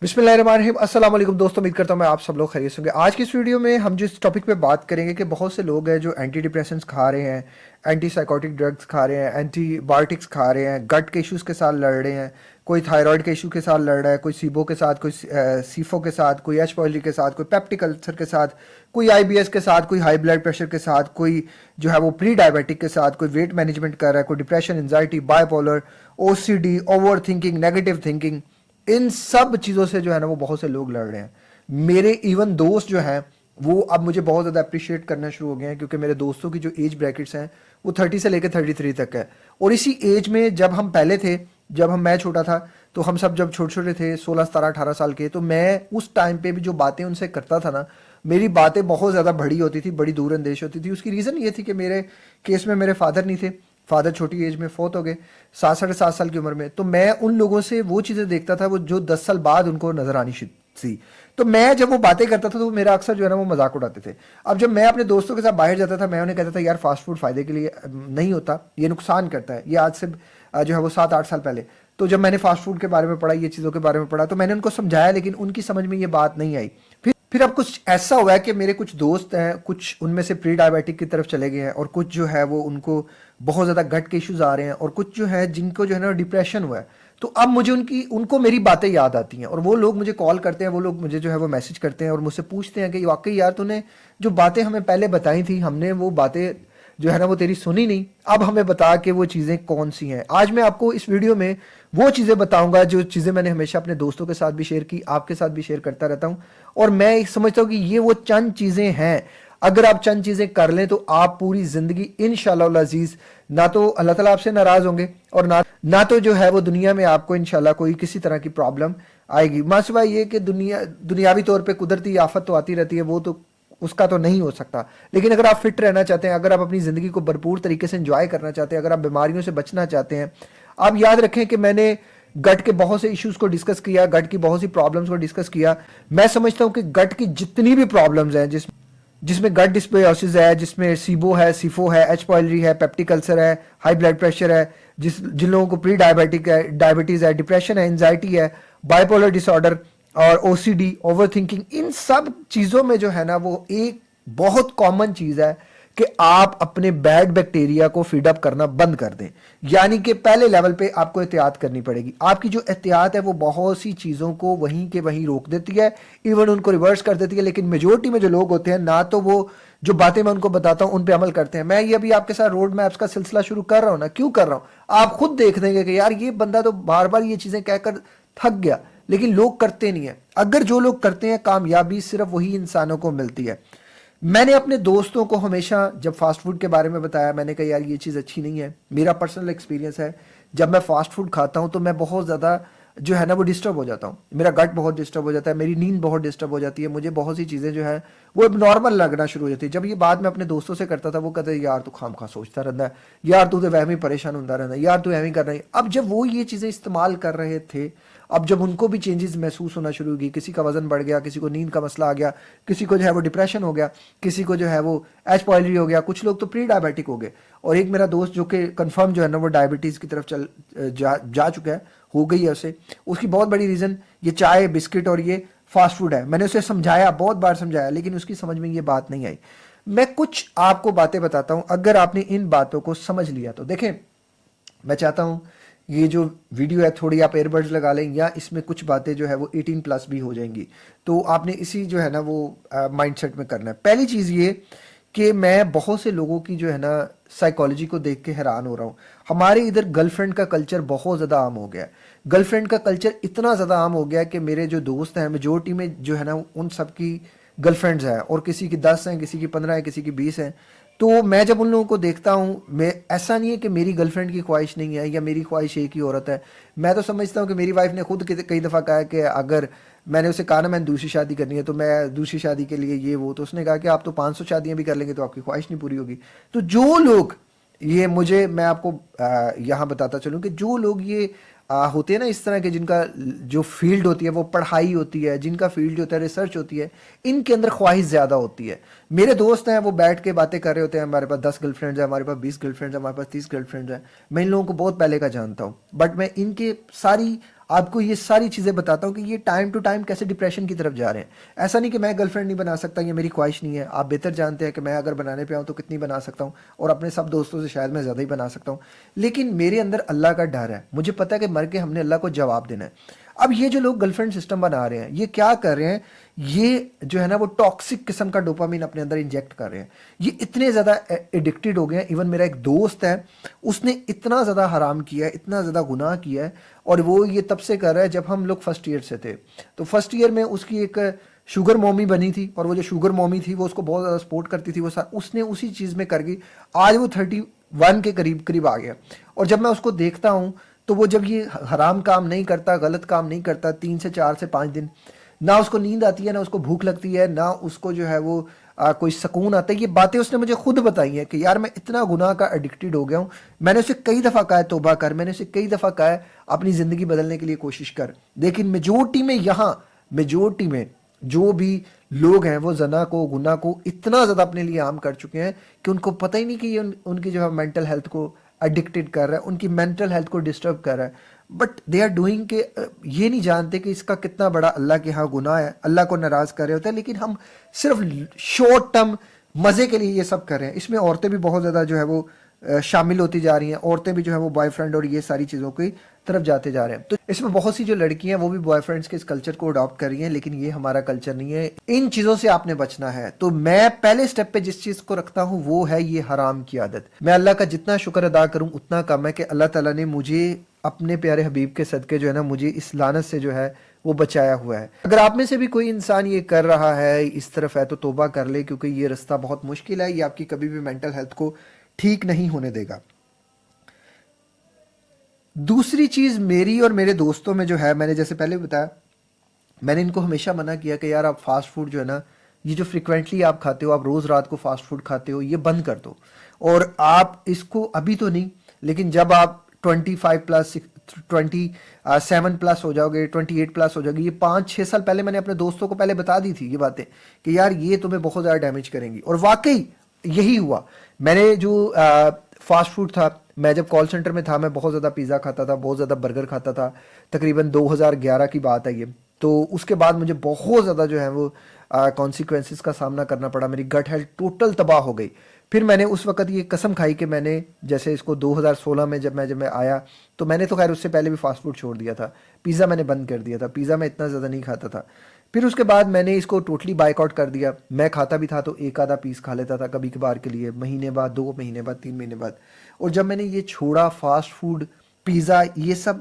बिस्मिल्लाहिर्रहमानिर्रहीम। अस्सलाम वालेकुम दोस्तों, उम्मीद करता हूँ मैं आप सब लोग खैरियत से होंगे। आज की इस वीडियो में हम जिस टॉपिक पे बात करेंगे कि बहुत से लोग हैं जो एंटी डिप्रेसेंट्स खा रहे हैं, एंटी साइकोटिक ड्रग्स खा रहे हैं, एंटीबायोटिक्स खा रहे हैं, गट के इश्यूज़ के साथ लड़ रहे हैं, कोई थायराइड के इशू के साथ लड़ रहा है, कोई सीबो के साथ, कोई सीफो के साथ, कोई एच पॉइलरी के साथ, कोई पेप्टिक अल्सर के साथ, कोई आईबीएस के साथ, कोई हाई ब्लड प्रेशर के साथ, कोई जो है वो प्री डायबिटिक के साथ, कोई वेट मैनेजमेंट कर रहा है, कोई depression, anxiety, bipolar, OCD, over thinking, negative thinking. इन सब चीज़ों से जो है ना वो बहुत से लोग लड़ रहे हैं। मेरे इवन दोस्त जो हैं वो अब मुझे बहुत ज़्यादा अप्रिशिएट करना शुरू हो गए हैं, क्योंकि मेरे दोस्तों की जो एज ब्रैकेट्स हैं वो 30 से लेकर 33 तक है। और इसी एज में जब हम पहले थे, मैं छोटा था, तो हम सब जब छोटे छोटे थे 16 17 18 साल के, तो मैं उस टाइम पे भी जो बातें उनसे करता था ना, मेरी बातें बहुत ज़्यादा बड़ी होती थी, बड़ी दूरअंदेश होती थी। उसकी रीज़न ये थी कि मेरे केस में मेरे फादर नहीं थे, फादर छोटी एज में फोत हो गए, 7 साढ़े 7 साल की उम्र में। तो मैं उन लोगों से वो चीज़ें देखता था वो जो 10 साल बाद उनको नजर आनी थी। तो मैं जब वो बातें करता था तो मेरा अक्सर जो है ना वो मजाक उड़ाते थे। अब जब मैं अपने दोस्तों के साथ बाहर जाता था, मैं उन्हें कहता था यार फास्ट फूड फायदे के लिए नहीं होता, ये नुकसान करता है। ये आज से जो है वो 7 8 साल पहले। तो जब मैंने फास्ट फूड के बारे में पढ़ा, ये चीज़ों के बारे में पढ़ा, तो मैंने उनको समझाया, लेकिन उनकी समझ में ये बात नहीं आई। फिर अब कुछ ऐसा हुआ है कि मेरे कुछ दोस्त हैं, कुछ उनमें से प्री डायबिटिक की तरफ चले गए हैं, और कुछ जो है वो उनको बहुत ज़्यादा गट के इश्यूज आ रहे हैं, और कुछ जो है जिनको जो है ना डिप्रेशन हुआ है। तो अब मुझे उनको मेरी बातें याद आती हैं, और वो लोग मुझे कॉल करते हैं, वो लोग मुझे जो है वो मैसेज करते हैं और मुझसे पूछते हैं कि वाकई यार तूने जो बातें हमें पहले बताई थी, हमने वो बातें जो है ना वो तेरी सुनी नहीं, अब हमें बता के वो चीज़ें कौन सी हैं। आज मैं आपको इस वीडियो में वो चीज़ें बताऊंगा जो चीज़ें मैंने हमेशा अपने दोस्तों के साथ भी शेयर की, आपके साथ भी शेयर करता रहता हूं। और मैं समझता हूं कि ये वो चंद चीज़ें हैं, अगर आप चंद चीज़ें कर लें तो आप पूरी ज़िंदगी इंशाल्लाह अजीज़ ना तो अल्लाह ताला आपसे नाराज़ होंगे, और ना तो जो है वो दुनिया में आपको इंशाल्लाह कोई किसी तरह की प्रॉब्लम आएगी। मासिवा ये कि दुनियावी तौर पर कुदरती आफत तो आती रहती है, वो तो उसका तो नहीं हो सकता। लेकिन अगर आप फिट रहना चाहते हैं, अगर आप अपनी ज़िंदगी को भरपूर तरीके से एंजॉय करना चाहते हैं, अगर आप बीमारियों से बचना चाहते हैं, आप याद रखें कि मैंने गट के बहुत से इश्यूज को डिस्कस किया, गट की बहुत सी प्रॉब्लम्स को डिस्कस किया। मैं समझता हूं कि गट की जितनी भी प्रॉब्लम्स हैं, जिसमें गट डिस्बायोसिस है, जिसमें सीबो है, सीफो है, एच पॉइलरी है, पेप्टिक अल्सर है, हाई ब्लड प्रेशर है, जिन लोगों को प्री डायबिटिक है, डायबिटीज है, डिप्रेशन है, एंजाइटी है, बाइपोलर डिसऑर्डर और ओसीडी, ओवर थिंकिंग, इन सब चीज़ों में जो है ना वो एक बहुत कॉमन चीज़ है कि आप अपने बैड बैक्टीरिया को फीड अप करना बंद कर दें। यानी कि पहले लेवल पे आपको एहतियात करनी पड़ेगी। आपकी जो एहतियात है वो बहुत सी चीज़ों को वहीं के वहीं रोक देती है, इवन उनको रिवर्स कर देती है। लेकिन मेजोरिटी में जो लोग होते हैं ना, तो वो जो बातें मैं उनको बताता हूं उन पे अमल करते हैं। मैं ये अभी आपके साथ रोड मैप्स का सिलसिला शुरू कर रहा हूं ना, क्यों कर रहा हूं आप खुद देख देंगे कि यार ये बंदा तो बार बार ये चीज़ें कहकर थक गया, लेकिन लोग करते नहीं है। अगर जो लोग करते हैं, कामयाबी सिर्फ वही इंसानों को मिलती है। मैंने अपने दोस्तों को हमेशा जब फास्ट फूड के बारे में बताया, मैंने कहा यार ये चीज़ अच्छी नहीं है। मेरा पर्सनल एक्सपीरियंस है, जब मैं फास्ट फूड खाता हूँ तो मैं बहुत ज़्यादा जो है ना वो डिस्टर्ब हो जाता हूँ, मेरा गट बहुत डिस्टर्ब हो जाता है, मेरी नींद बहुत डिस्टर्ब हो जाती है, मुझे बहुत सी चीज़ें जो है वो नॉर्मल लगना शुरू हो जाती है। जब ये बात मैं अपने दोस्तों से करता था, वो कहते यार तू खाम खा सोचता रहता है, यार तू तो वह ही परेशान होता रहता है, यार तू एवं कर रही है। अब जब वो ये चीज़ें इस्तेमाल कर रहे थे, अब जब उनको भी चेंजेस महसूस होना शुरू हुई, किसी का वजन बढ़ गया, किसी को नींद का मसला आ गया, किसी को जो है वो डिप्रेशन हो गया, किसी को जो है वो एच पॉइलरी हो गया, कुछ लोग तो प्री डायबिटिक हो गए। और एक मेरा दोस्त जो कि कंफर्म जो है ना वो डायबिटीज़ की तरफ जा चुका है, हो गई है उसे। उसकी बहुत बड़ी रीज़न ये चाय, बिस्किट और ये फास्ट फूड है। मैंने उसे समझाया, बहुत बार समझाया, लेकिन उसकी समझ में ये बात नहीं आई। मैं कुछ आपको बातें बताता हूं, अगर आपने इन बातों को समझ लिया तो देखें, मैं चाहता हूं ये जो वीडियो है थोड़ी आप एयरबड्स लगा लें, या इसमें कुछ बातें जो है वो 18+ भी हो जाएंगी, तो आपने इसी जो है ना वो माइंडसेट में करना है। पहली चीज़ ये कि मैं बहुत से लोगों की जो है ना साइकोलॉजी को देख के हैरान हो रहा हूँ। हमारे इधर गर्लफ्रेंड का कल्चर बहुत ज़्यादा आम हो गया है। गर्लफ्रेंड का कल्चर इतना ज़्यादा आम हो गया है कि मेरे जो दोस्त हैं, मेजोरिटी में जो है ना उन सब की गर्लफ्रेंड्स हैं, और किसी की 10 हैं, किसी की 15 हैं, किसी की 20 हैं। तो मैं जब उन लोगों को देखता हूँ, मैं ऐसा नहीं है कि मेरी गर्लफ्रेंड की ख्वाहिश नहीं है या मेरी ख्वाहिश एक ही औरत है। मैं तो समझता हूँ कि मेरी वाइफ ने खुद कई दफ़ा कहा है कि अगर मैंने उसे कहा ना मैंने दूसरी शादी करनी है, तो मैं दूसरी शादी के लिए ये वो, तो उसने कहा कि आप तो 500 शादियां भी कर लेंगे तो आपकी ख्वाहिश नहीं पूरी होगी। तो जो लोग ये मुझे मैं आपको यहाँ बताता चलूँ कि जो लोग ये होते हैं ना इस तरह के, जिनका जो फील्ड होती है वो पढ़ाई होती है, जिनका फील्ड होता है रिसर्च होती है, इनके अंदर ख्वाहिश ज़्यादा होती है। मेरे दोस्त हैं वो बैठ के बातें कर रहे होते हैं, हमारे पास 10 गर्लफ्रेंड्स हैं, हमारे पास 20 गर्लफ्रेंड्स हैं, हमारे पास 30 गर्लफ्रेंड्स हैं। मैं इन लोगों को बहुत पहले का जानता हूँ, बट मैं इनके सारी आपको ये सारी चीज़ें बताता हूँ कि ये टाइम टू टाइम कैसे डिप्रेशन की तरफ जा रहे हैं। ऐसा नहीं कि मैं गर्लफ्रेंड नहीं बना सकता, ये मेरी ख्वाहिश नहीं है। आप बेहतर जानते हैं कि मैं अगर बनाने पे आऊँ तो कितनी बना सकता हूँ, और अपने सब दोस्तों से शायद मैं ज़्यादा ही बना सकता हूँ। लेकिन मेरे अंदर अल्लाह का डर है, मुझे पता है कि मर के हमने अल्लाह को जवाब देना है। अब ये जो लोग गर्लफ्रेंड सिस्टम बना रहे हैं, ये क्या कर रहे हैं, ये जो है ना वो टॉक्सिक किस्म का डोपामिन अपने अंदर इंजेक्ट कर रहे हैं। ये इतने ज़्यादा एडिक्टेड हो गए हैं। इवन मेरा एक दोस्त है, उसने इतना ज़्यादा हराम किया है, इतना ज़्यादा गुनाह किया है, और वो ये तब से कर रहा है जब हम लोग फर्स्ट ईयर से थे। तो फर्स्ट ईयर में उसकी एक शुगर मॉमी बनी थी, और वो जो शुगर मॉमी थी वो उसको बहुत ज़्यादा सपोर्ट करती थी। वो उसने उसी चीज़ में कर गई, आज वो 31 के करीब करीब आ गया। और जब मैं उसको देखता हूँ तो वो जब ये हराम काम नहीं करता, गलत काम नहीं करता, 3 से 4 से 5 दिन ना उसको नींद आती है, ना उसको भूख लगती है, ना उसको जो है वो कोई सुकून आता है। ये बातें उसने मुझे खुद बताई हैं कि यार मैं इतना गुनाह का एडिक्टेड हो गया हूँ। मैंने उसे कई दफ़ा कहा है तौबा कर, मैंने उसे कई दफ़ा कहा है अपनी ज़िंदगी बदलने के लिए कोशिश कर, लेकिन मेजोरिटी में जो भी लोग हैं वो जना को, गुनाह को इतना ज़्यादा अपने लिए आम कर चुके हैं कि उनको पता ही नहीं कि ये उनकी जो है मेंटल हेल्थ को एडिक्टेड कर रहा है, उनकी मेंटल हेल्थ को डिस्टर्ब कर रहा है। बट दे आर डूइंग के ये नहीं जानते कि इसका कितना बड़ा अल्लाह के यहाँ गुनाह है, अल्लाह को नाराज़ कर रहे होते हैं। लेकिन हम सिर्फ शॉर्ट टर्म मज़े के लिए ये सब कर रहे हैं। इसमें औरतें भी बहुत ज़्यादा जो है वो शामिल होती जा रही हैं। औरतें भी जो है वो बॉयफ्रेंड और ये सारी चीज़ों की तरफ जाते जा रहे हैं। तो इसमें बहुत सी जो लड़कियां वो भी बॉयफ्रेंड्स के इस कल्चर को अडॉप्ट कर रही हैं, लेकिन ये हमारा कल्चर नहीं है। इन चीज़ों से आपने बचना है। तो मैं पहले स्टेप पे जिस चीज़ को रखता हूँ वो है ये हराम की आदत। मैं अल्लाह का जितना शुक्र अदा करूँ उतना कम है कि अल्लाह ताला ने मुझे अपने प्यारे हबीब के सदके जो है ना मुझे इस लानत से जो है वो बचाया हुआ है। अगर आप में से भी कोई इंसान ये कर रहा है, इस तरफ है, तो तौबा कर ले, क्योंकि ये रास्ता बहुत मुश्किल है। ये आपकी कभी भी मेंटल हेल्थ को ठीक नहीं होने देगा। दूसरी चीज़ मेरी और मेरे दोस्तों में जो है, मैंने जैसे पहले बताया, मैंने इनको हमेशा मना किया कि यार आप फास्ट फूड जो है ना, ये जो फ्रिक्वेंटली आप खाते हो, आप रोज़ रात को फास्ट फूड खाते हो, ये बंद कर दो। और आप इसको अभी तो नहीं, लेकिन जब आप 25+, 27+ हो जाओगे, 28+ हो जाओगे, ये 5-6 साल पहले मैंने अपने दोस्तों को पहले बता दी थी ये बातें कि यार ये तुम्हें बहुत ज़्यादा डैमेज करेंगी। और वाकई यही हुआ। मैंने जो फास्ट फूड था, मैं जब कॉल सेंटर में था, मैं बहुत ज़्यादा पिज़्ज़ा खाता था, बहुत ज़्यादा बर्गर खाता था। तकरीबन 2011 की बात है ये। तो उसके बाद मुझे बहुत ज़्यादा जो है वो कॉन्सिक्वेंसेस का सामना करना पड़ा। मेरी गट हेल्थ टोटल तबाह हो गई। फिर मैंने उस वक्त ये कसम खाई कि मैंने जैसे इसको 2016 में जब मैं आया, तो मैंने तो खैर उससे पहले भी फास्ट फूड छोड़ दिया था। पिज़्ज़ा मैंने बंद कर दिया था, पिज़्ज़ा मैं इतना ज़्यादा नहीं खाता था। फिर उसके बाद मैंने इसको टोटली बाइकआउट कर दिया। मैं खाता भी था तो एक आधा पीस खा लेता था कभी कभार के लिए, महीने बाद, 2 महीने बाद, 3 महीने बाद। और जब मैंने ये छोड़ा फास्ट फूड, पिज़्ज़ा, ये सब,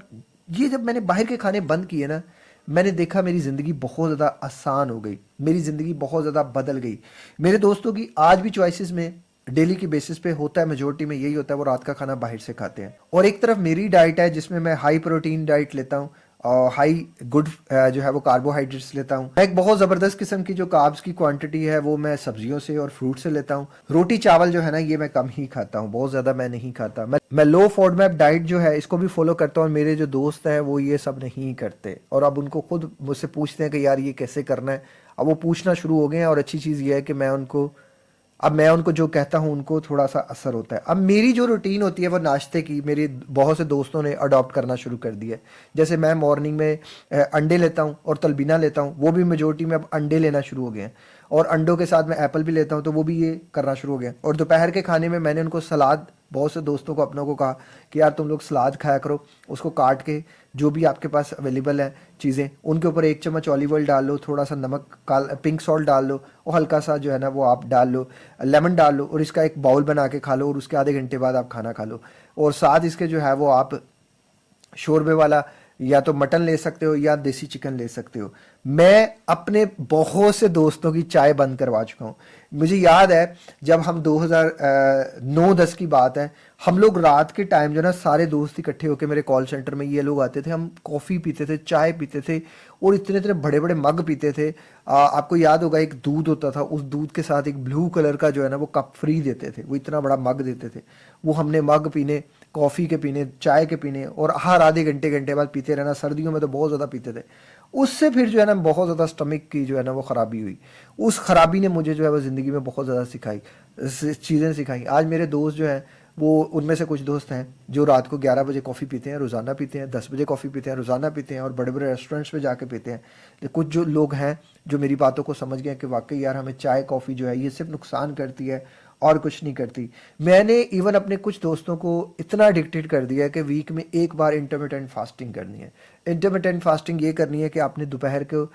ये जब मैंने बाहर के खाने बंद किए ना, मैंने देखा मेरी ज़िंदगी बहुत ज़्यादा आसान हो गई, मेरी ज़िंदगी बहुत ज़्यादा बदल गई। मेरे दोस्तों की आज भी चॉइसेस में डेली की बेसिस पे होता है, मेजोरिटी में यही होता है, वो रात का खाना बाहर से खाते हैं। और एक तरफ मेरी डाइट है जिसमें मैं हाई प्रोटीन डाइट लेता हूँ और हाई गुड जो है वो कार्बोहाइड्रेट्स लेता हूँ। एक बहुत ज़बरदस्त किस्म की जो कार्ब्स की क्वांटिटी है वो मैं सब्जियों से और फ्रूट से लेता हूँ। रोटी चावल जो है ना ये मैं कम ही खाता हूँ, बहुत ज़्यादा मैं नहीं खाता। मैं लो फॉडमैप डाइट जो है इसको भी फॉलो करता हूँ। और मेरे जो दोस्त हैं वो ये सब नहीं करते, और अब उनको खुद मुझसे पूछते हैं कि यार ये कैसे करना है। अब वो पूछना शुरू हो गए हैं, और अच्छी चीज़ ये है कि अब मैं उनको जो कहता हूँ उनको थोड़ा सा असर होता है। अब मेरी जो रूटीन होती है वो नाश्ते की मेरे बहुत से दोस्तों ने अडॉप्ट करना शुरू कर दिया है। जैसे मैं मॉर्निंग में अंडे लेता हूँ और तलबीना लेता हूँ, वो भी मेजोरिटी में अब अंडे लेना शुरू हो गए हैं। और अंडों के साथ मैं एप्पल भी लेता हूँ, तो वो भी ये करना शुरू हो गया। और दोपहर के खाने में मैंने उनको सलाद, बहुत से दोस्तों को अपनों को कहा कि यार तुम लोग सलाद खाया करो, उसको काट के जो भी आपके पास अवेलेबल है चीज़ें, उनके ऊपर 1 चम्मच ऑलिव ऑयल डाल लो, थोड़ा सा नमक, पिंक सॉल्ट डाल लो, और हल्का सा जो है ना वो आप डाल लो, लेमन डाल लो, और इसका एक बाउल बना के खा लो। और उसके आधे घंटे बाद आप खाना खा लो। और साथ इसके जो है वो आप शोरबे वाला या तो मटन ले सकते हो या देसी चिकन ले सकते हो। मैं अपने बहुत से दोस्तों की चाय बंद करवा चुका हूँ। मुझे याद है जब हम 2009-10 की बात है, हम लोग रात के टाइम जो ना सारे दोस्त इकट्ठे होकर मेरे कॉल सेंटर में ये लोग आते थे, हम कॉफ़ी पीते थे, चाय पीते थे, और इतने इतने बड़े बड़े मग पीते थे। आपको याद होगा एक दूध होता था, उस दूध के साथ एक ब्लू कलर का जो है ना वो कप फ्री देते थे, वो इतना बड़ा मग देते थे। वो हमने मग पीने, कॉफ़ी के पीने, चाय के पीने, और हर आधे घंटे बाद पीते रहना। सर्दियों में तो बहुत ज़्यादा पीते थे। उससे फिर जो है ना बहुत ज़्यादा स्टमक की जो है ना वो ख़राबी हुई। उस ख़राबी ने मुझे जो है वो ज़िंदगी में बहुत ज़्यादा चीज़ें सिखाई। आज मेरे दोस्त जो हैं वो उनमें से कुछ दोस्त हैं जो रात को 11 बजे कॉफ़ी पीते हैं, रोज़ाना पीते हैं, 10 बजे कॉफ़ी पीते हैं, रोज़ाना पीते हैं और बड़े बड़े रेस्टोरेंट्स में जाके पीते हैं। लेकिन कुछ जो लोग हैं जो मेरी बातों को समझ गए कि वाकई यार हमें चाय कॉफ़ी जो है ये सिर्फ नुकसान करती है और कुछ नहीं करती। मैंने इवन अपने कुछ दोस्तों को इतना एडिक्टेड कर दिया है कि वीक में एक बार इंटरमिटेंट फास्टिंग करनी है। इंटरमिटेंट फास्टिंग ये करनी है कि आपने दोपहर को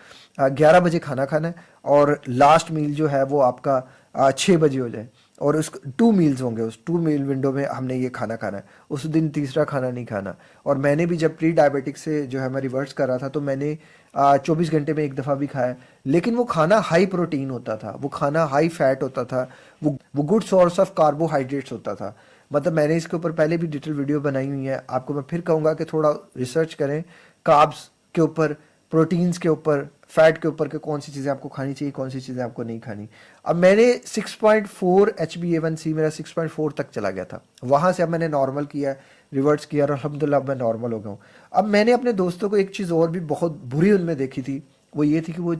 11 बजे खाना खाना है और लास्ट मील जो है वो आपका 6 बजे हो जाए, और उस 2 मील्स होंगे, उस 2 मील विंडो में हमने ये खाना खाना है, उस दिन तीसरा खाना नहीं खाना। और मैंने भी जब प्री डायबिटिक से जो है मैं रिवर्स कर रहा था तो मैंने 24 घंटे में एक दफ़ा भी खाया, लेकिन वो खाना हाई प्रोटीन होता था, वो खाना हाई फैट होता था, वो गुड सोर्स ऑफ कार्बोहाइड्रेट्स होता था। मतलब मैंने इसके ऊपर पहले भी डिटेल वीडियो बनाई हुई है, आपको मैं फिर कहूँगा कि थोड़ा रिसर्च करें कार्ब्स के ऊपर, प्रोटीन्स के ऊपर, फैट के ऊपर, कि कौन सी चीज़ें आपको खानी चाहिए, कौन सी चीज़ें आपको नहीं खानी। अब मैंने 6.4 HbA1c मेरा 6.4 तक चला गया था, वहाँ से अब मैंने नॉर्मल किया, रिवर्स किया और अल्हम्दुलिल्लाह अब मैं नॉर्मल हो गया हूँ। अब मैंने अपने दोस्तों को एक चीज़ और भी बहुत बुरी उनमें देखी थी, वो ये थी कि वो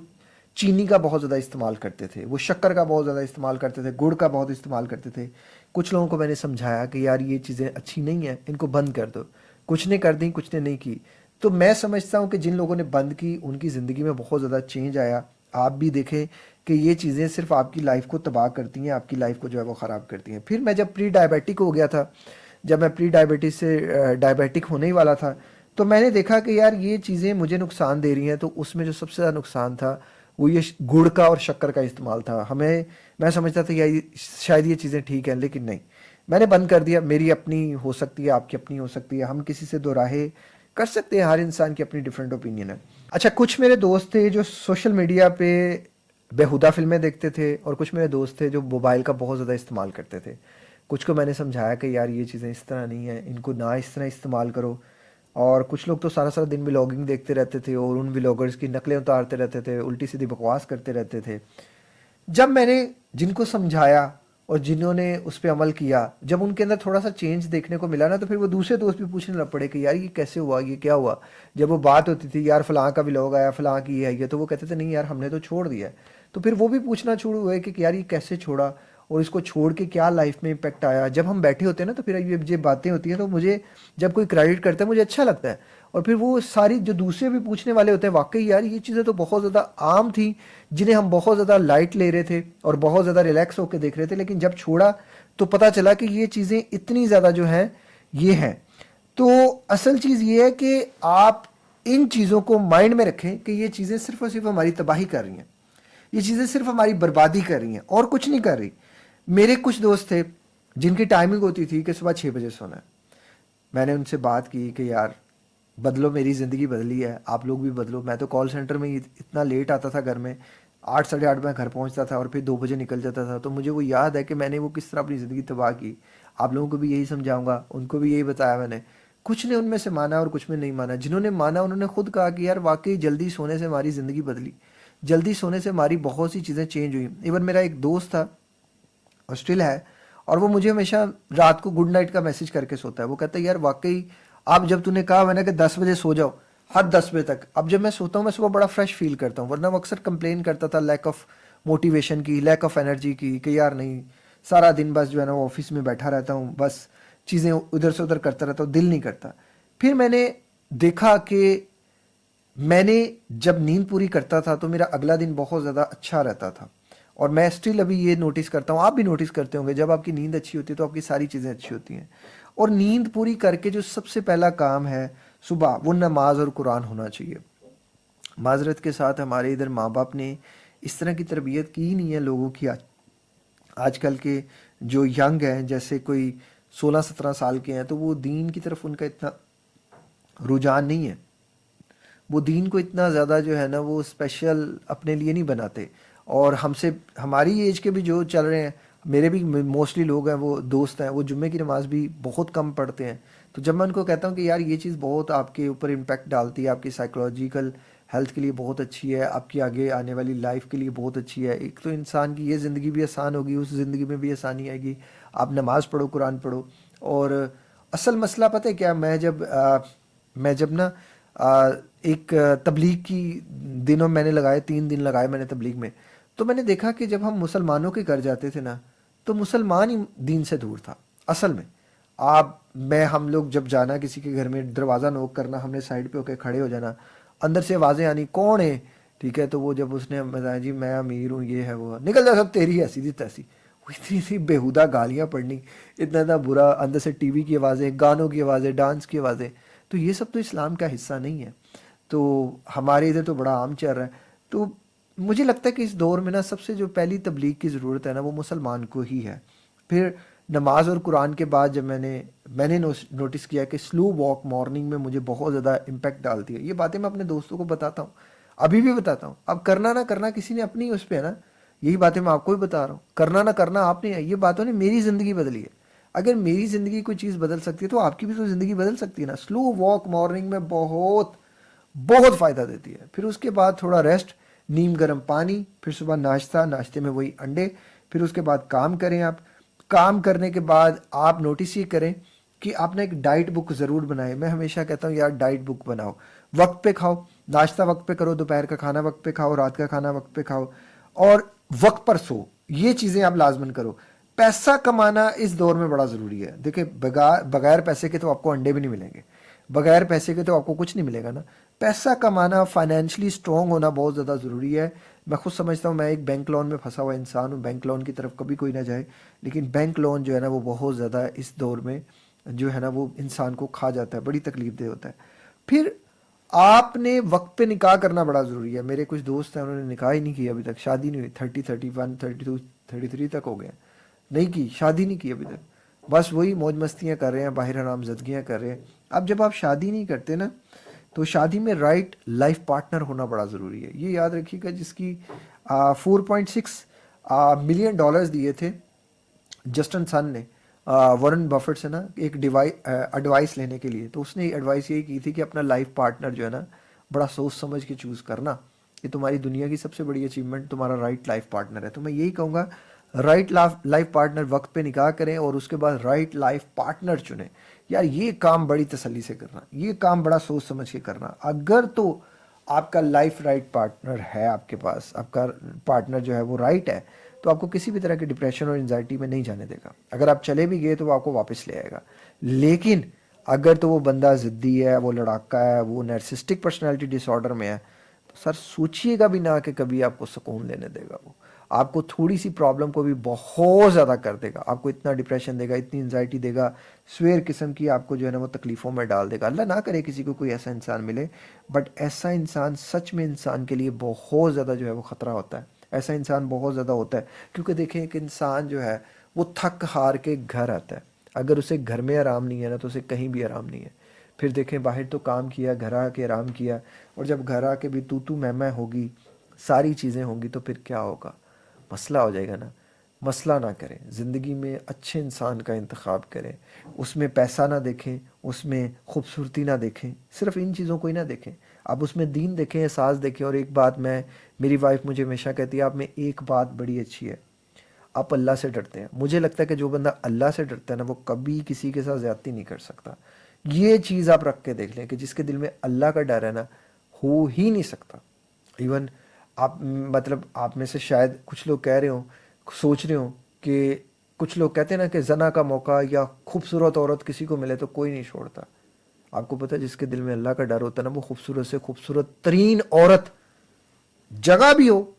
चीनी का बहुत ज़्यादा इस्तेमाल करते थे, वो शक्कर का बहुत ज़्यादा इस्तेमाल करते थे, गुड़ का बहुत इस्तेमाल करते थे। कुछ लोगों को मैंने समझाया कि यार ये चीज़ें अच्छी नहीं हैं, इनको बंद कर दो। कुछ ने कर दी, कुछ ने नहीं की। तो मैं समझता हूँ कि जिन लोगों ने बंद की उनकी ज़िंदगी में बहुत ज़्यादा चेंज आया। आप भी देखें कि ये चीज़ें सिर्फ आपकी लाइफ को तबाह करती हैं, आपकी लाइफ को जो है वो ख़राब करती हैं। फिर मैं जब प्री डायबिटिक हो गया था, जब मैं प्री डायबिटिक से डायबिटिक होने ही वाला था, तो मैंने देखा कि यार ये चीज़ें मुझे नुकसान दे रही हैं। तो उसमें जो सबसे ज़्यादा नुकसान था वो ये गुड़ का और शक्कर का इस्तेमाल था। मैं समझता था यार शायद ये चीज़ें ठीक हैं, लेकिन नहीं, मैंने बंद कर दिया। मेरी अपनी हो सकती है, आपकी अपनी हो सकती है, हम किसी से दो राहें कर सकते हैं, हर इंसान की अपनी डिफरेंट ओपिनियन है। अच्छा, कुछ मेरे दोस्त थे जो सोशल मीडिया पे बेहुदा फिल्में देखते थे और कुछ मेरे दोस्त थे जो मोबाइल का बहुत ज़्यादा इस्तेमाल करते थे। कुछ को मैंने समझाया कि यार ये चीज़ें इस तरह नहीं है, इनको ना इस तरह इस्तेमाल करो। और कुछ लोग तो सारा सारा दिन व्लॉगिंग देखते रहते थे और उन व्लॉगर्स की नकलें उतारते रहते थे, उल्टी सीधी बकवास करते रहते थे। जब मैंने जिनको समझाया और जिन्होंने उस पर अमल किया, जब उनके अंदर थोड़ा सा चेंज देखने को मिला ना, तो फिर वो दूसरे दोस्त भी पूछने लग पड़े कि यार ये कैसे हुआ, ये क्या हुआ। जब वो बात होती थी यार फलां का व्लॉग आया, फलां की ये है ये, तो वो कहते थे नहीं यार हमने तो छोड़ दिया है। तो फिर वो भी पूछना शुरू हुए कि यार ये कैसे छोड़ा और इसको छोड़ के क्या लाइफ में इम्पेक्ट आया। जब हम बैठे होते हैं ना तो फिर ये बातें होती हैं, तो मुझे जब कोई क्रेडिट करता है मुझे अच्छा लगता है। और फिर वो सारी जो दूसरे भी पूछने वाले होते हैं, वाकई यार ये चीज़ें तो बहुत ज़्यादा आम थी जिन्हें हम बहुत ज़्यादा लाइट ले रहे थे और बहुत ज़्यादा रिलैक्स होकर देख रहे थे, लेकिन जब छोड़ा तो पता चला कि ये चीज़ें इतनी ज़्यादा जो हैं ये हैं। तो असल चीज़ ये है कि आप इन चीज़ों को माइंड में रखें कि ये चीज़ें सिर्फ और सिर्फ हमारी तबाही कर रही हैं, ये चीज़ें सिर्फ हमारी बर्बादी कर रही हैं और कुछ नहीं कर रही। मेरे कुछ दोस्त थे जिनकी टाइमिंग होती थी कि सुबह 6 बजे सोना है। मैंने उनसे बात की कि यार बदलो, मेरी ज़िंदगी बदली है, आप लोग भी बदलो। मैं तो कॉल सेंटर में इतना लेट आता था घर में, 8 साढ़े 8 मैं घर पहुंचता था और फिर 2 बजे निकल जाता था। तो मुझे वो याद है कि मैंने वो किस तरह अपनी ज़िंदगी तबाह की। आप लोगों को भी यही समझाऊंगा, उनको भी यही बताया मैंने। कुछ ने उनमें से माना और कुछ में नहीं माना। जिन्होंने माना उन्होंने खुद कहा कि यार वाकई जल्दी सोने से हमारी ज़िंदगी बदली, जल्दी सोने से हमारी बहुत सी चीज़ें चेंज हुई। इवन मेरा एक दोस्त था और स्टिल है, और वो मुझे हमेशा रात को गुड नाइट का मैसेज करके सोता है। वो कहता है यार वाकई अब जब तूने कहा मैंने कि 10 बजे सो जाओ, हर 10 बजे तक, अब जब मैं सोता हूँ मैं सुबह बड़ा फ्रेश फील करता हूँ। वरना वो अक्सर कंप्लेन करता था लैक ऑफ मोटिवेशन की, लैक ऑफ एनर्जी की, कि यार नहीं सारा दिन बस जो है ना वो ऑफिस में बैठा रहता हूँ, बस चीज़ें उधर से उधर करता रहता हूँ, दिल नहीं करता। फिर मैंने देखा कि मैंने जब नींद पूरी करता था तो मेरा अगला दिन बहुत ज़्यादा अच्छा रहता था। और मैं स्टिल अभी ये नोटिस करता हूँ, आप भी नोटिस करते होंगे, जब आपकी नींद अच्छी होती है तो आपकी सारी चीज़ें अच्छी होती हैं। और नींद पूरी करके जो सबसे पहला काम है सुबह, वो नमाज और कुरान होना चाहिए। माजरत के साथ हमारे इधर माँ बाप ने इस तरह की तरबियत की ही नहीं है लोगों की। आजकल के जो यंग हैं, जैसे कोई 16-17 साल के हैं, तो वो दीन की तरफ उनका इतना रुझान नहीं है। वो दीन को इतना ज़्यादा जो है ना वो स्पेशल अपने लिए नहीं बनाते। और हमसे हमारी एज के भी जो चल रहे हैं, मेरे भी मोस्टली लोग हैं, वो दोस्त हैं, वो जुम्मे की नमाज़ भी बहुत कम पढ़ते हैं। तो जब मैं उनको कहता हूँ कि यार ये चीज़ बहुत आपके ऊपर इम्पैक्ट डालती है, आपकी साइकोलॉजिकल हेल्थ के लिए बहुत अच्छी है, आपकी आगे आने वाली लाइफ के लिए बहुत अच्छी है, एक तो इंसान की ये ज़िंदगी भी आसान होगी, उस ज़िंदगी में भी आसानी आएगी, आप नमाज़ पढ़ो, कुरान पढ़ो। और असल मसला पता है क्या, मैं जब ना एक तबलीग की दिनों मैंने लगाए, 3 दिन लगाए मैंने तबलीग में। तो मैंने देखा कि जब हम मुसलमानों के घर जाते थे ना, तो मुसलमान ही दीन से दूर था असल में। आप मैं हम लोग जब जाना किसी के घर में, दरवाज़ा नोक करना, हमने साइड पे होके खड़े हो जाना, अंदर से आवाज़ें आनी, कौन है? ठीक है, तो वो जब उसने बताया जी मैं अमीर हूँ, ये है वो है, निकल जा सब तेरी ऐसी थी तैसी, वो इतनी सी बेहुदा गालियाँ पड़नी, इतना इतना बुरा, अंदर से टीवी की आवाज़ें, गानों की आवाज़ें, डांस की आवाज़ें। तो ये सब तो इस्लाम का हिस्सा नहीं है। तो हमारे इधर तो बड़ा आम चल रहा है। तो मुझे लगता है कि इस दौर में ना सबसे जो पहली तबलीग की ज़रूरत है ना वो मुसलमान को ही है। फिर नमाज और कुरान के बाद जब मैंने नोटिस किया कि स्लो वॉक मॉर्निंग में मुझे बहुत ज़्यादा इम्पैक्ट डालती है। ये बातें मैं अपने दोस्तों को बताता हूँ, अभी भी बताता हूँ। अब करना ना करना किसी ने अपनी उस पर है ना, यही बातें मैं आपको भी बता रहा हूँ, करना ना करना आपने है। ये बातों ने मेरी ज़िंदगी बदली है। अगर मेरी ज़िंदगी कोई चीज़ बदल सकती है तो आपकी भी तो ज़िंदगी बदल सकती है ना। स्लो वॉक मॉर्निंग में बहुत बहुत फ़ायदा देती है। फिर उसके बाद थोड़ा रेस्ट, नीम गर्म पानी, फिर सुबह नाश्ता, नाश्ते में वही अंडे, फिर उसके बाद काम करें आप। काम करने के बाद आप नोटिस ये करें कि आपने एक डाइट बुक ज़रूर बनाए। मैं हमेशा कहता हूँ यार डाइट बुक बनाओ, वक्त पे खाओ, नाश्ता वक्त पे करो, दोपहर का खाना वक्त पे खाओ, रात का खाना वक्त पे खाओ, और वक्त पर सो। ये चीज़ें आप लाजमन करो। पैसा कमाना इस दौर में बड़ा ज़रूरी है। देखिए बगैर बगैर पैसे के तो आपको अंडे भी नहीं मिलेंगे, बगैर पैसे के तो आपको कुछ नहीं मिलेगा ना। पैसा कमाना, फाइनेंशियली स्ट्रॉन्ग होना बहुत ज़्यादा ज़रूरी है। मैं खुद समझता हूँ, मैं एक बैंक लोन में फंसा हुआ इंसान हूँ, बैंक लोन की तरफ कभी कोई ना जाए, लेकिन बैंक लोन जो है ना वो बहुत ज़्यादा इस दौर में जो है ना वो इंसान को खा जाता है, बड़ी तकलीफ दे होता है। फिर आपने वक्त पे निकाह करना बड़ा ज़रूरी है। मेरे कुछ दोस्त हैं, उन्होंने निकाह ही नहीं किया अभी तक, शादी नहीं हुई, 30, 31, 32, 33 तक हो गए, नहीं की, शादी नहीं की अभी तक। बस वही मौज मस्तियाँ कर रहे हैं, बाहर हरामज़दगियाँ कर रहे हैं। अब जब आप शादी नहीं करते ना, तो शादी में राइट लाइफ पार्टनर होना बड़ा ज़रूरी है। ये याद रखिएगा, जिसकी 4.6 मिलियन डॉलर्स दिए थे जस्टिन सन ने वॉरेन बफेट से ना एक एडवाइस लेने के लिए। तो उसने एडवाइस यही की थी कि अपना लाइफ पार्टनर जो है ना बड़ा सोच समझ के चूज़ करना। ये तुम्हारी दुनिया की सबसे बड़ी अचीवमेंट तुम्हारा राइट लाइफ पार्टनर है। तो मैं यही कहूँगा, राइट लाइफ पार्टनर, वक्त पे निकाह करें और उसके बाद राइट लाइफ पार्टनर चुनें। यार ये काम बड़ी तसल्ली से करना, ये काम बड़ा सोच समझ के करना। अगर तो आपका लाइफ राइट पार्टनर है, आपके पास आपका पार्टनर जो है वो राइट है, तो आपको किसी भी तरह के डिप्रेशन और एंजाइटी में नहीं जाने देगा। अगर आप चले भी गए तो वो आपको वापस ले आएगा। लेकिन अगर तो वो बंदा ज़िद्दी है, वो लड़ाका है, वो नैर्सिस्टिक पर्सनैलिटी डिसऑर्डर में है, तो सर सोचिएगा भी ना कि कभी आपको सुकून लेने देगा। वो आपको थोड़ी सी प्रॉब्लम को भी बहुत ज़्यादा कर देगा, आपको इतना डिप्रेशन देगा, इतनी एंजाइटी देगा, स्वेर किस्म की आपको जो है ना वो तकलीफ़ों में डाल देगा। अल्लाह ना करे किसी को कोई ऐसा इंसान मिले, बट ऐसा इंसान सच में इंसान के लिए बहुत ज़्यादा जो है वो ख़तरा होता है। ऐसा इंसान बहुत ज़्यादा होता है, क्योंकि देखें एक इंसान जो है वो थक हार के घर आता है। अगर उसे घर में आराम नहीं है ना तो उसे कहीं भी आराम नहीं है। फिर देखें बाहर तो काम किया, घर आके आराम किया, और जब घर आके भी तू मैं होगी, सारी चीज़ें होंगी, तो फिर क्या होगा? मसला हो जाएगा ना। मसला ना करें, ज़िंदगी में अच्छे इंसान का इंतखाब करें। उसमें पैसा ना देखें, उसमें खूबसूरती ना देखें, सिर्फ इन चीज़ों को ही ना देखें। आप उसमें दीन देखें, एहसास देखें। और एक बात मेरी वाइफ मुझे हमेशा कहती है, आप में एक बात बड़ी अच्छी है, आप अल्लाह से डरते हैं। मुझे लगता है कि जो बंदा अल्लाह से डरता है ना वो कभी किसी के साथ ज़्यादती नहीं कर सकता। ये चीज़ आप रख के देख लें कि जिसके दिल में अल्लाह का डर है ना, हो ही नहीं सकता। इवन आप मतलब आप में से शायद कुछ लोग कह रहे हो, सोच रहे हो कि कुछ लोग कहते हैं ना कि जना का मौका या खूबसूरत औरत किसी को मिले तो कोई नहीं छोड़ता। आपको पता है जिसके दिल में अल्लाह का डर होता है ना, वो खूबसूरत से खूबसूरत तरीन औरत जगह भी हो,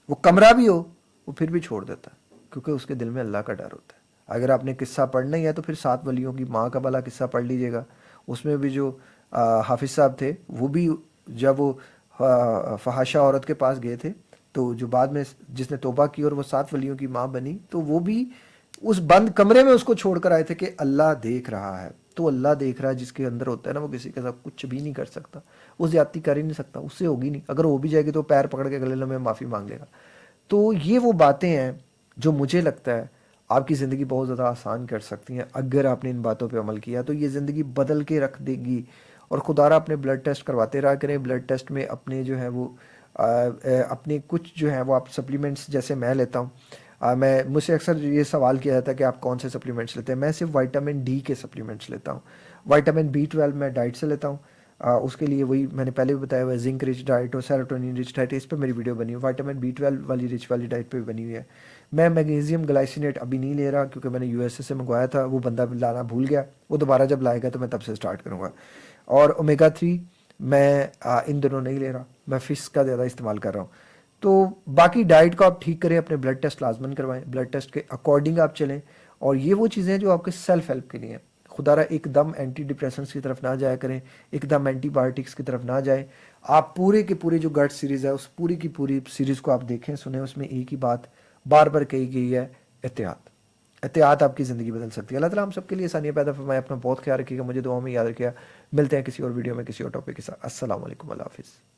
वो कमरा भी हो, वो फिर भी छोड़ देता है, क्योंकि उसके दिल में अल्लाह का डर होता है। अगर आपने किस्सा पढ़ना ही है तो फिर 7 वलियों की माँ का वाला किस्सा पढ़ लीजिएगा। उसमें भी जो हाफिज़ साहब थे, वो भी जब वो फहाशा औरत के पास गए थे, तो जो बाद में जिसने तौबा की और वो 7 वलियों की माँ बनी, तो वो भी उस बंद कमरे में उसको छोड़कर आए थे कि अल्लाह देख रहा है। तो अल्लाह देख रहा है, जिसके अंदर होता है ना वो किसी के साथ कुछ भी नहीं कर सकता, वो ज्यादती कर ही नहीं सकता, उससे होगी नहीं। अगर हो भी जाएगी तो पैर पकड़ के गले में माफ़ी मांग लेगा। तो ये वो बातें हैं जो मुझे लगता है आपकी ज़िंदगी बहुत ज़्यादा आसान कर सकती हैं। अगर आपने इन बातों पे अमल किया तो ये ज़िंदगी बदल के रख देगी। और खुदारा अपने ब्लड टेस्ट करवाते रहा करें। ब्लड टेस्ट में अपने जो है वो अपने कुछ जो है वो आप सप्लीमेंट्स, जैसे मैं लेता हूँ, मैं मुझसे अक्सर ये सवाल किया जाता है कि आप कौन से सप्लीमेंट्स लेते हैं। मैं सिर्फ विटामिन डी के सप्लीमेंट्स लेता हूँ। विटामिन B12 मैं डाइट से लेता हूँ। उसके लिए वही मैंने पहले भी बताया हुआ है, जिंक रिच डाइट और सेरोटोनिन रिच डाइट, इस पर मेरी वीडियो बनी हुई है। विटामिन B12 वाली रिच वाली डाइट पे भी बनी हुई है। मैं मैग्नीशियम ग्लाइसिनेट अभी नहीं ले रहा क्योंकि मैंने यूएसए से मंगवाया था, वो बंदा लाना भूल गया, वो दोबारा जब लाएगा तो मैं तब से स्टार्ट करूँगा। और ओमेगा 3 मैं इन दोनों नहीं ले रहा, मैं फिश का ज़्यादा इस्तेमाल कर रहा हूँ। तो बाकी डाइट को आप ठीक करें, अपने ब्लड टेस्ट लाजमन करवाएं, ब्लड टेस्ट के अकॉर्डिंग आप चलें। और ये वो चीज़ें हैं जो आपके सेल्फ हेल्प के लिए हैं। खुदारा एकदम एंटी डिप्रेशंस की तरफ ना जाया करें, एकदम एंटीबायोटिक्स की तरफ ना जाएं। आप पूरे के पूरे जो गट सीरीज़ है उस पूरी की पूरी सीरीज़ को आप देखें सुने, उसमें एक ही बात बार बार कही गई है, एहतियात। एहतियात आपकी ज़िंदगी बदल सकती है। अल्लाह ताला हम सबके लिए आसानियाँ पैदा फरमाए। अपना बहुत ख्याल रखिएगा, मुझे दुआ में याद रखिएगा। मिलते हैं किसी और वीडियो में किसी और टॉपिक के साथ। अस्सलाम वालेकुम, अल्लाह हाफिज़।